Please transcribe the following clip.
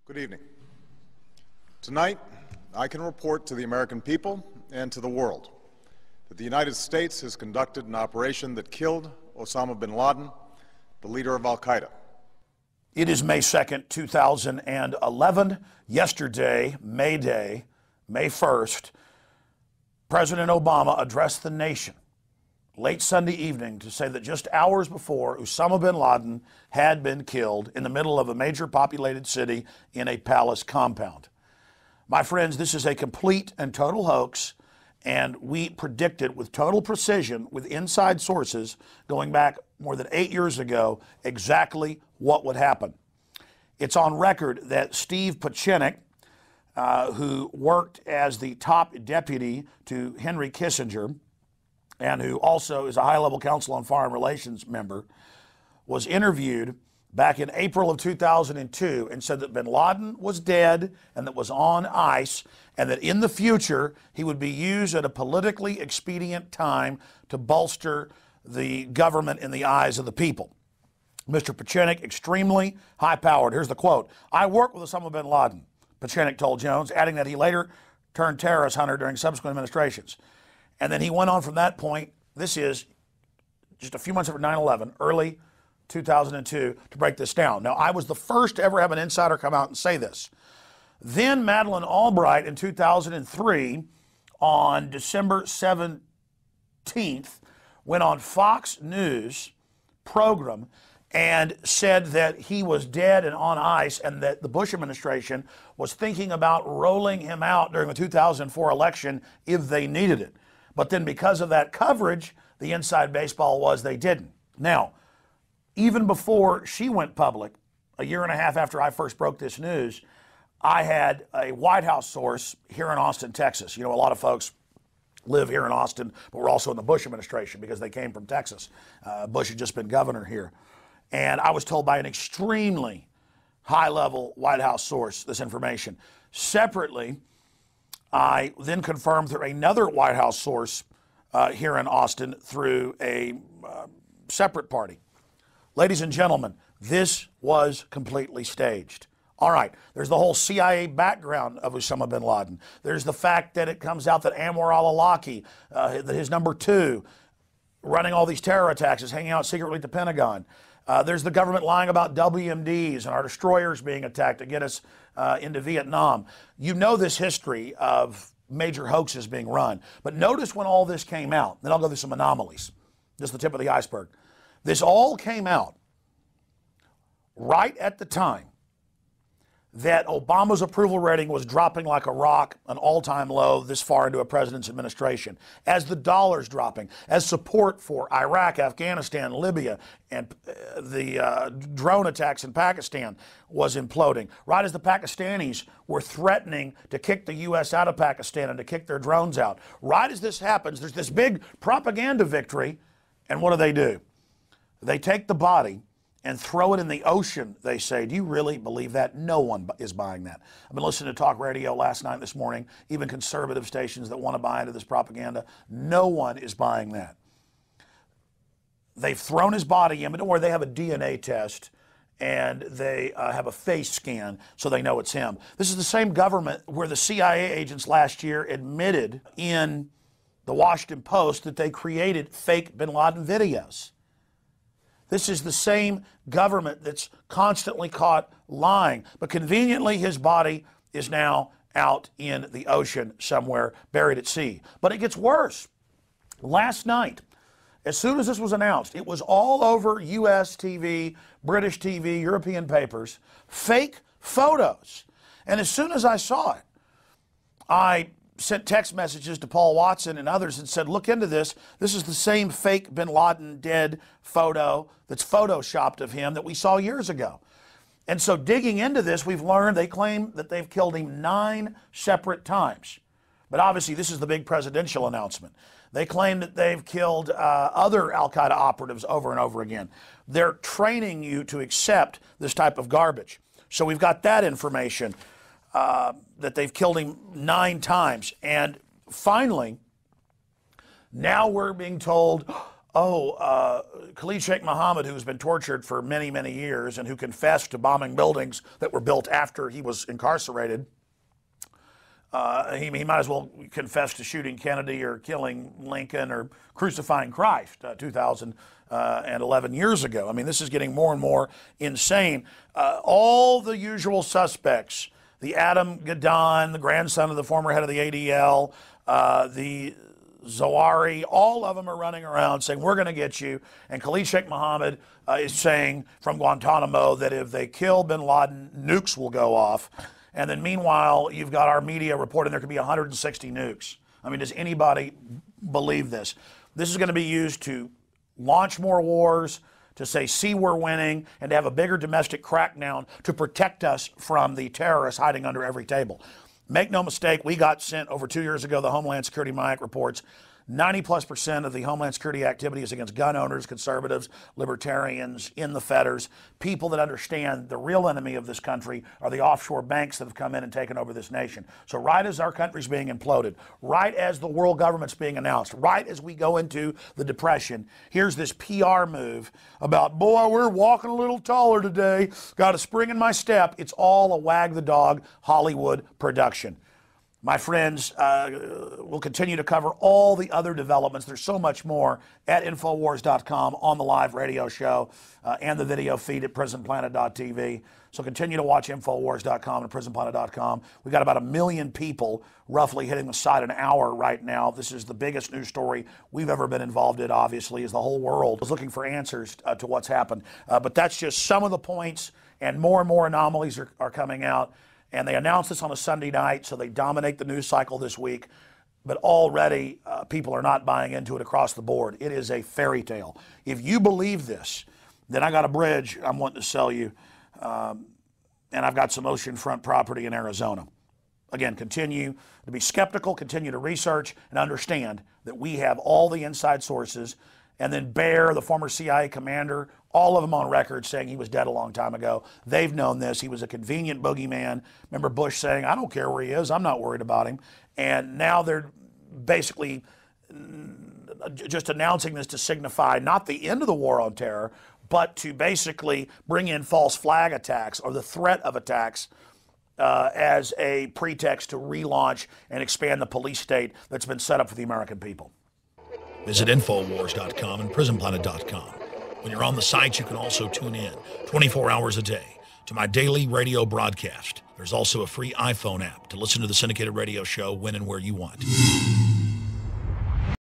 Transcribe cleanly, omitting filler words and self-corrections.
Good evening. Tonight, I can report to the American people and to the world that the United States has conducted an operation that killed Osama bin Laden, the leader of al-Qaeda. It is May 2nd, 2011. Yesterday, May Day, May 1st, President Obama addressed the nation late Sunday evening to say that just hours before, Osama bin Laden had been killed in the middle of a major populated city in a palace compound. My friends, this is a complete and total hoax, and we predicted with total precision, with inside sources, going back more than 8 years ago, exactly what would happen. It's on record that Steve Pieczenik, who worked as the top deputy to Henry Kissinger, and who also is a high-level Council on Foreign Relations member, was interviewed back in April of 2002 and said that bin Laden was dead and that was on ice, and that in the future he would be used at a politically expedient time to bolster the government in the eyes of the people. Mr. Pieczenik, extremely high-powered. Here's the quote. "I worked with Osama bin Laden," Pieczenik told Jones, adding that he later turned terrorist hunter during subsequent administrations. And then he went on from that point. This is just a few months after 9/11, early 2002, to break this down. Now, I was the first to ever have an insider come out and say this. Then Madeleine Albright in 2003, on December 17th, went on Fox News program and said that he was dead and on ice, and that the Bush administration was thinking about rolling him out during the 2004 election if they needed it. But then because of that coverage, the inside baseball was they didn't. Now, even before she went public, a year and a half after I first broke this news, I had a White House source here in Austin, Texas. You know, a lot of folks live here in Austin, but we're also in the Bush administration because they came from Texas. Bush had just been governor here. And I was told by an extremely high-level White House source this information. Separately, I then confirmed through another White House source here in Austin through a separate party. Ladies and gentlemen, this was completely staged. All right, there's the whole CIA background of Osama bin Laden. There's the fact that it comes out that Anwar al-Awlaki, his number two, running all these terror attacks, is hanging out secretly at the Pentagon. There's the government lying about WMDs and our destroyers being attacked to get us into Vietnam. You know this history of major hoaxes being run. But notice when all this came out, then I'll go through some anomalies. Just the tip of the iceberg. This all came out right at the time that Obama's approval rating was dropping like a rock, an all-time low this far into a president's administration, as the dollar's dropping, as support for Iraq, Afghanistan, Libya, and the drone attacks in Pakistan was imploding, right as the Pakistanis were threatening to kick the U.S. out of Pakistan and to kick their drones out. Right as this happens, there's this big propaganda victory, and what do? They take the body and throw it in the ocean, they say. Do you really believe that? No one is buying that. I've been listening to talk radio last night, this morning, even conservative stations that want to buy into this propaganda. No one is buying that. They've thrown his body in, but don't worry, they have a DNA test and they have a face scan so they know it's him. This is the same government where the CIA agents last year admitted in the Washington Post that they created fake bin Laden videos. This is the same government that's constantly caught lying. But conveniently, his body is now out in the ocean somewhere, buried at sea. But it gets worse. Last night, as soon as this was announced, it was all over U.S. TV, British TV, European papers, fake photos. And as soon as I saw it, I sent text messages to Paul Watson and others and said, look into this. This is the same fake bin Laden dead photo that's photoshopped of him that we saw years ago. And so digging into this, we've learned they claim that they've killed him 9 separate times. But obviously this is the big presidential announcement. They claim that they've killed other al-Qaeda operatives over and over again. They're training you to accept this type of garbage. So we've got that information. That they've killed him 9 times. And finally, now we're being told Khalid Sheikh Mohammed, who's been tortured for many, many years and who confessed to bombing buildings that were built after he was incarcerated, he might as well confess to shooting Kennedy or killing Lincoln or crucifying Christ 2011 years ago. I mean, this is getting more and more insane. All the usual suspects, the Adam Gadon, the grandson of the former head of the ADL, the Zawahiri, all of them are running around saying, we're going to get you. And Khalid Sheikh Mohammed is saying from Guantanamo that if they kill bin Laden, nukes will go off. And then meanwhile, you've got our media reporting there could be 160 nukes. I mean, does anybody believe this? This is going to be used to launch more wars, to say, see, we're winning, and to have a bigger domestic crackdown to protect us from the terrorists hiding under every table. Make no mistake, we got sent over 2 years ago, the Homeland Security MIAC reports, 90+% of the Homeland Security activity is against gun owners, conservatives, libertarians, in the fetters, people that understand the real enemy of this country are the offshore banks that have come in and taken over this nation. So right as our country's being imploded, right as the world government's being announced, right as we go into the Depression, here's this PR move about, boy, we're walking a little taller today, got a spring in my step. It's all a wag the dog Hollywood production. My friends, we'll continue to cover all the other developments. There's so much more at Infowars.com, on the live radio show, and the video feed at PrisonPlanet.tv. So continue to watch Infowars.com and PrisonPlanet.com. We've got about 1 million people roughly hitting the site an hour right now. This is the biggest news story we've ever been involved in, obviously, as the whole world is looking for answers to what's happened. But that's just some of the points, and more anomalies are coming out. And they announced this on a Sunday night, so they dominate the news cycle this week. But already, people are not buying into it across the board. It is a fairy tale. If you believe this, then I got a bridge I'm wanting to sell you. And I've got some oceanfront property in Arizona. Again, continue to be skeptical, continue to research, and understand that we have all the inside sources. And then Bear, the former CIA commander, all of them on record saying he was dead a long time ago. They've known this. He was a convenient boogeyman. Remember Bush saying, I don't care where he is. I'm not worried about him. And now they're basically just announcing this to signify not the end of the war on terror, but to basically bring in false flag attacks or the threat of attacks as a pretext to relaunch and expand the police state that's been set up for the American people. Visit Infowars.com and PrisonPlanet.com. When you're on the site, you can also tune in 24 hours a day to my daily radio broadcast. There's also a free iPhone app to listen to the syndicated radio show when and where you want.